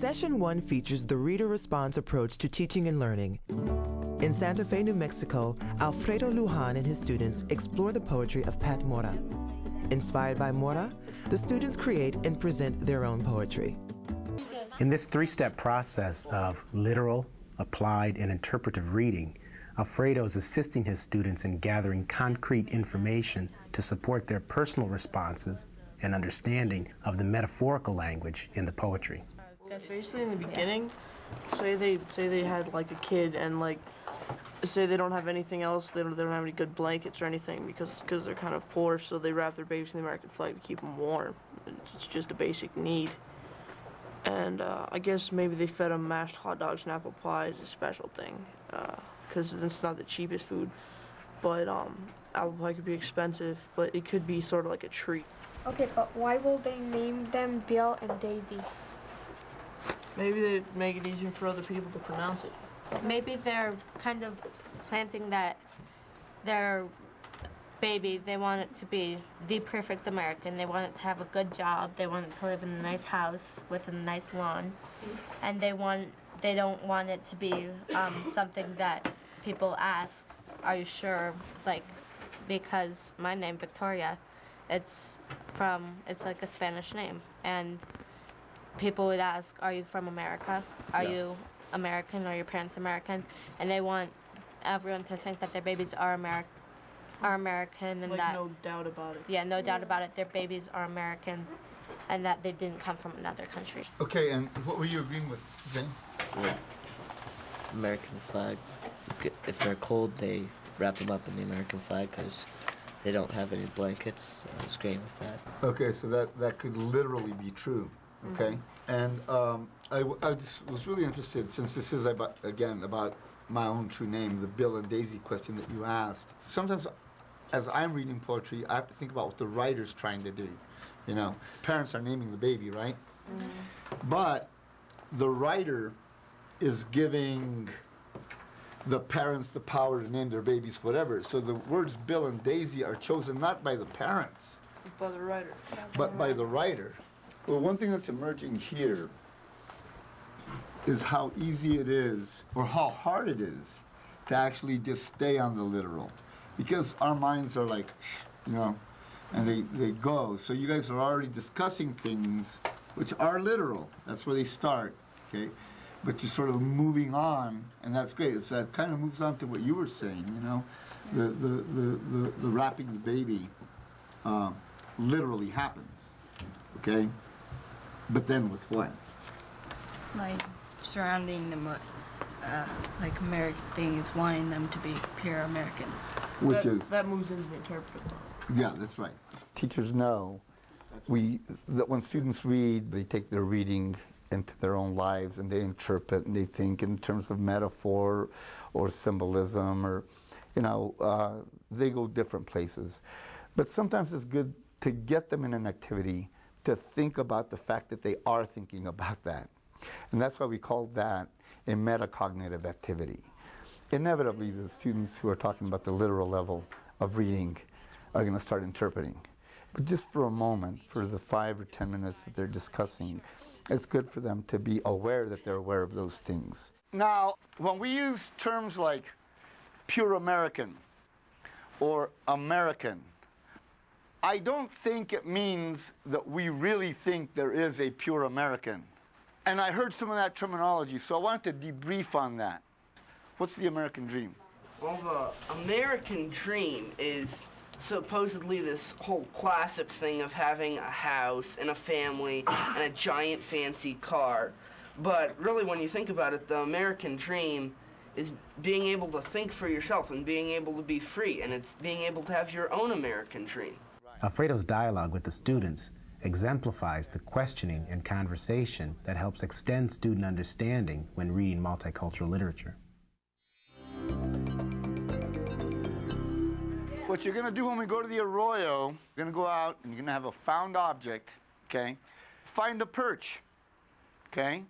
Session 1 features the reader response approach to teaching and learning. In Santa Fe, New Mexico, Alfredo Lujan and his students explore the poetry of Pat Mora. Inspired by Mora, the students create and present their own poetry. In this three-step process of literal, applied, and interpretive reading, Alfredo is assisting his students in gathering concrete information to support their personal responses and understanding of the metaphorical language in the poetry. Basically, in the beginning, say they had like a kid and like say they don't have anything else, they don't have any good blankets or anything because they're kind of poor, so they wrap their babies in the American flag to keep them warm. It's just a basic need. And I guess maybe they fed them mashed hot dogs and apple pie is a special thing, because it's not the cheapest food. But apple pie could be expensive, but it could be sort of like a treat. Okay, but why will they name them Bill and Daisy? Maybe they make it easier for other people to pronounce it. Maybe they're kind of planting that their baby, they want it to be the perfect American. They want it to have a good job. They want it to live in a nice house with a nice lawn. And they don't want it to be something that people ask, are you sure? Like, because my name, Victoria, it's like a Spanish name. And people would ask, are you from America? Are you American? Are your parents American? And they want everyone to think that their babies are American and like that no doubt about it. Yeah, no doubt about it. Their babies are American and that they didn't come from another country. Okay, and what were you agreeing with, Zane? Yeah. American flag. If they're cold, they wrap them up in the American flag because they don't have any blankets. I was agreeing with that. Okay, so that could literally be true. Okay, and I just was really interested, since this is about my own true name, the Bill and Daisy question that you asked. Sometimes, as I'm reading poetry, I have to think about what the writer's trying to do. You know, parents are naming the baby, right? But the writer is giving the parents the power to name their babies whatever. So the words Bill and Daisy are chosen not by the parents, By the writer. but by the writer. Well, one thing that's emerging here is how easy it is, or how hard it is, to actually just stay on the literal. Because our minds are like, you know, and they go. So you guys are already discussing things which are literal. That's where they start, okay? But you're sort of moving on, and that's great. So that kind of moves on to what you were saying, you know? The wrapping the baby literally happens, okay? But then with what? Like surrounding them with like American things, wanting them to be pure American. Which that moves into the interpretive. Yeah, that's right. Teachers know that when students read, they take their reading into their own lives and they interpret and they think in terms of metaphor or symbolism, or, you know, they go different places. But sometimes it's good to get them in an activity to think about the fact that they are thinking about that. And that's why we call that a metacognitive activity. Inevitably, the students who are talking about the literal level of reading are going to start interpreting. But just for a moment, for the 5 or 10 minutes that they're discussing, it's good for them to be aware that they're aware of those things. Now, when we use terms like pure American or American, I don't think it means that we really think there is a pure American. And I heard some of that terminology, so I wanted to debrief on that. What's the American dream? Well, the American dream is supposedly this whole classic thing of having a house and a family and a giant fancy car. But really, when you think about it, the American dream is being able to think for yourself and being able to be free, and it's being able to have your own American dream. Alfredo's dialogue with the students exemplifies the questioning and conversation that helps extend student understanding when reading multicultural literature. What you're going to do when we go to the arroyo, you're going to go out and you're going to have a found object, okay? Find a perch, okay?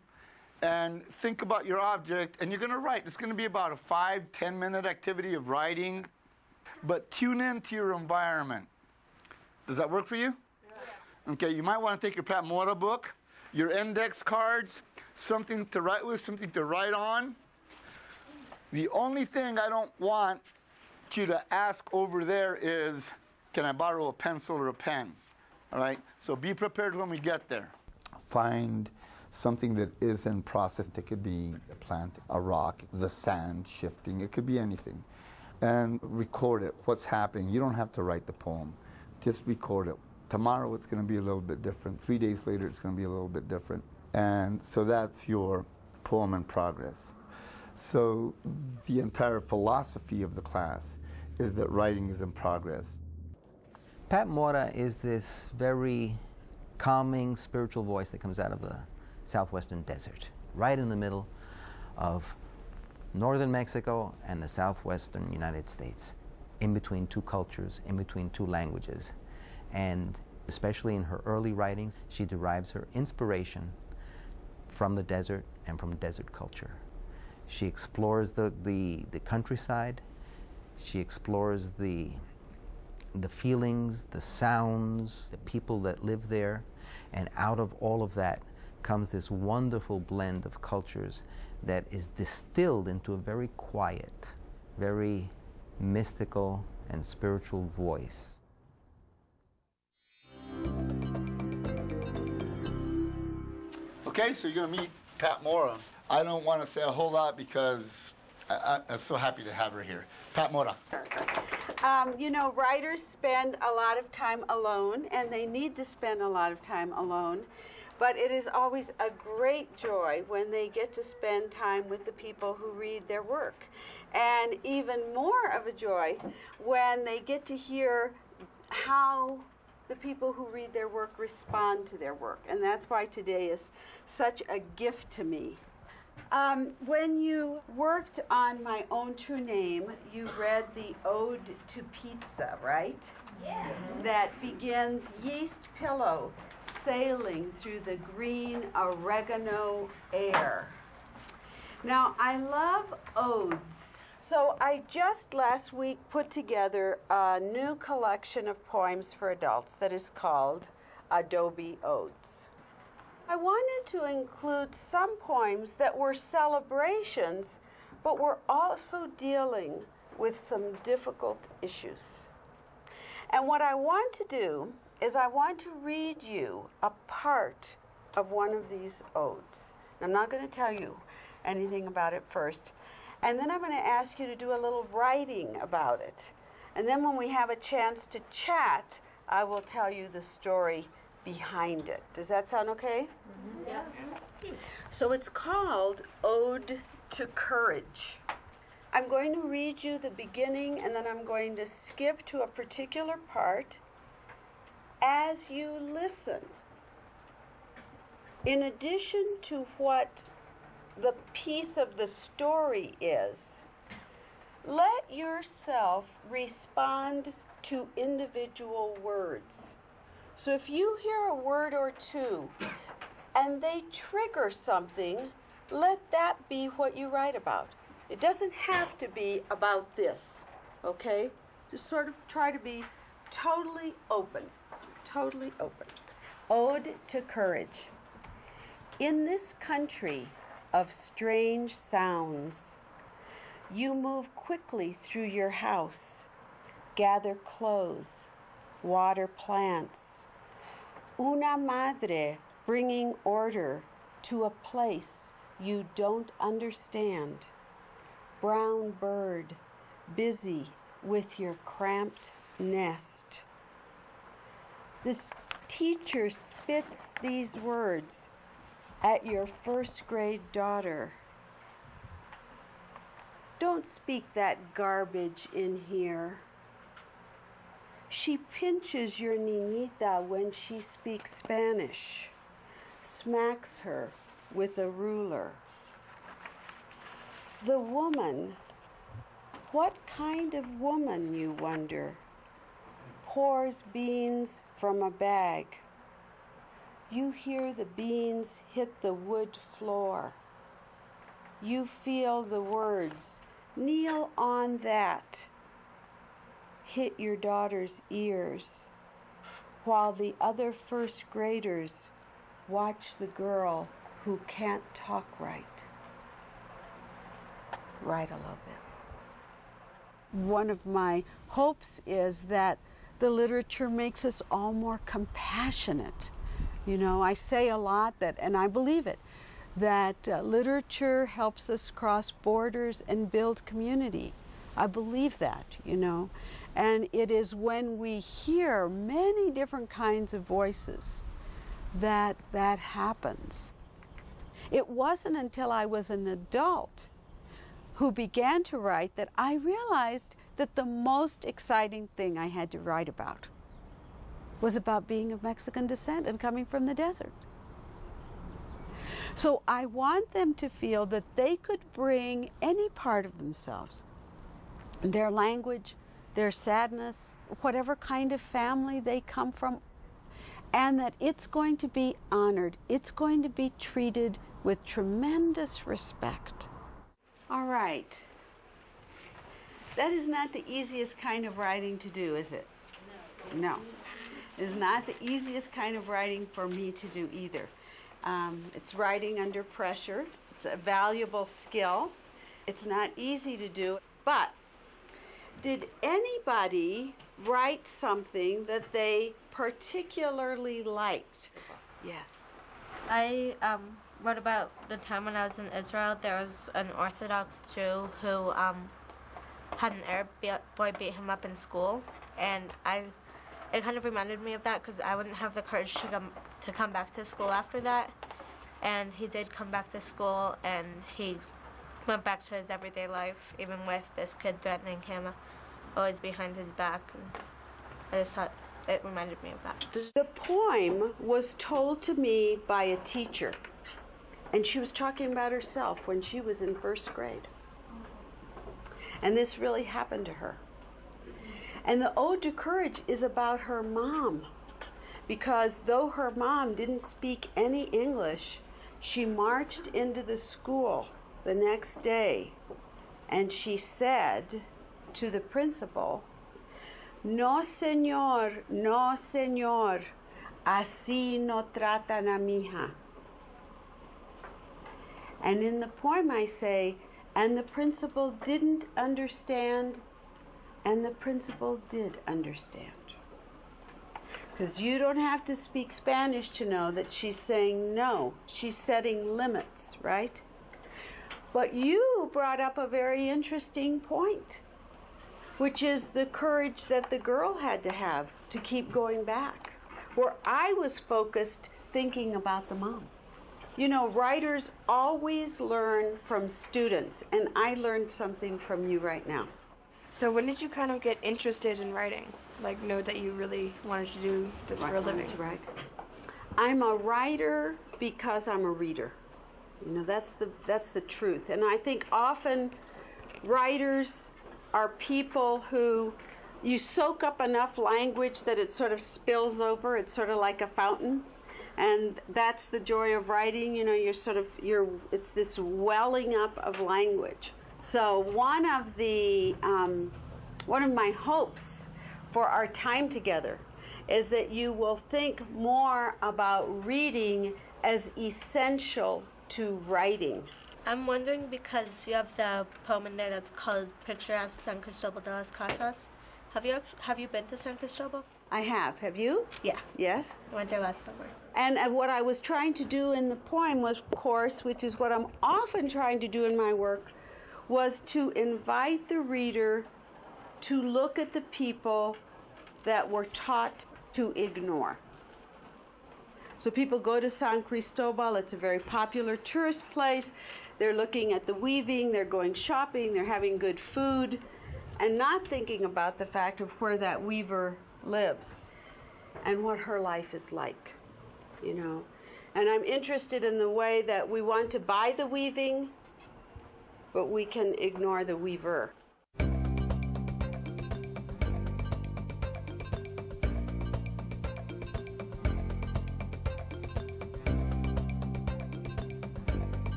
And think about your object, and you're going to write. It's going to be about a 5-10 minute activity of writing, but tune into your environment. Does that work for you? Okay, you might want to take your Pat Mora book, your index cards, something to write with, something to write on. The only thing I don't want you to ask over there is, can I borrow a pencil or a pen? All right? So be prepared when we get there. Find something that is in process. It could be a plant, a rock, the sand shifting. It could be anything. And record it, what's happening. You don't have to write the poem. Just record it. Tomorrow it's going to be a little bit different. 3 days later it's going to be a little bit different. And so that's your poem in progress. So the entire philosophy of the class is that writing is in progress. Pat Mora is this very calming spiritual voice that comes out of the southwestern desert, right in the middle of northern Mexico and the southwestern United States, in between two cultures, in between two languages. And especially in her early writings, she derives her inspiration from the desert and from desert culture. She explores the countryside. She explores the feelings, the sounds, the people that live there. And out of all of that comes this wonderful blend of cultures that is distilled into a very quiet, very mystical and spiritual voice. Okay, so you're going to meet Pat Mora. I don't want to say a whole lot because I'm so happy to have her here. Pat Mora. You know, writers spend a lot of time alone, and they need to spend a lot of time alone. But it is always a great joy when they get to spend time with the people who read their work. And even more of a joy when they get to hear how the people who read their work respond to their work. And that's why today is such a gift to me. When you worked on My Own True Name, you read the Ode to Pizza, right? Yes. That begins, yeast pillow sailing through the green oregano air. Now, I love odes. So I just last week put together a new collection of poems for adults that is called Adobe Odes. I wanted to include some poems that were celebrations, but were also dealing with some difficult issues. And what I want to do is I want to read you a part of one of these odes. I'm not going to tell you anything about it first. And then I'm going to ask you to do a little writing about it. And then when we have a chance to chat, I will tell you the story behind it. Does that sound okay? Mm-hmm. Yeah. So it's called Ode to Courage. I'm going to read you the beginning, and then I'm going to skip to a particular part. As you listen, in addition to what the piece of the story is, let yourself respond to individual words. So if you hear a word or two and they trigger something, let that be what you write about. It doesn't have to be about this, okay? Just sort of try to be totally open. Totally open. Ode to Courage. In this country of strange sounds, you move quickly through your house, gather clothes, water plants. Una madre bringing order to a place you don't understand. Brown bird busy with your cramped nest. This teacher spits these words at your first grade daughter. Don't speak that garbage in here. She pinches your niñita when she speaks Spanish, smacks her with a ruler. The woman, what kind of woman, you wonder, pours beans from a bag. You hear the beans hit the wood floor. You feel the words, kneel on that, hit your daughter's ears, while the other first graders watch the girl who can't talk right write a little bit. One of my hopes is that the literature makes us all more compassionate. You know, I say a lot that, and I believe it, that literature helps us cross borders and build community. I believe that, you know. And it is when we hear many different kinds of voices that that happens. It wasn't until I was an adult who began to write that I realized that the most exciting thing I had to write about was about being of Mexican descent and coming from the desert. So I want them to feel that they could bring any part of themselves, their language, their sadness, whatever kind of family they come from, and that it's going to be honored. It's going to be treated with tremendous respect. All right. That is not the easiest kind of writing to do, is it? No. It is not the easiest kind of writing for me to do either. It's writing under pressure. It's a valuable skill. It's not easy to do. But did anybody write something that they particularly liked? Yes. I wrote about the time when I was in Israel. There was an Orthodox Jew who had an Arab boy beat him up in school, and it kind of reminded me of that because I wouldn't have the courage to come back to school after that. And he did come back to school, and he went back to his everyday life, even with this kid threatening him, always behind his back. And I just thought it reminded me of that. The poem was told to me by a teacher, and she was talking about herself when she was in first grade. And this really happened to her. And the Ode to Courage is about her mom, because though her mom didn't speak any English, she marched into the school the next day and she said to the principal, "No, señor, no, señor, así no tratan a mi hija." And in the poem I say, and the principal didn't understand, and the principal did understand. Because you don't have to speak Spanish to know that she's saying no. She's setting limits, right? But you brought up a very interesting point, which is the courage that the girl had to have to keep going back, where I was focused thinking about the mom. You know, writers always learn from students, and I learned something from you right now. So when did you kind of get interested in writing? Like, know that you really wanted to do this for a living? To write. I'm a writer because I'm a reader. You know, that's the truth. And I think often writers are people who you soak up enough language that it sort of spills over. It's sort of like a fountain. And that's the joy of writing. You know, it's this welling up of language. So one of my hopes for our time together is that you will think more about reading as essential to writing. I'm wondering, because you have the poem in there that's called Picturesque San Cristobal de las Casas. Have you been to San Cristobal? I have. Have you? Yeah. Yes? I went there last summer. And what I was trying to do in the poem was, of course, which is what I'm often trying to do in my work, was to invite the reader to look at the people that were taught to ignore. So people go to San Cristobal. It's a very popular tourist place. They're looking at the weaving, they're going shopping, they're having good food, and not thinking about the fact of where that weaver lives and what her life is like, you know. And I'm interested in the way that we want to buy the weaving, but we can ignore the weaver.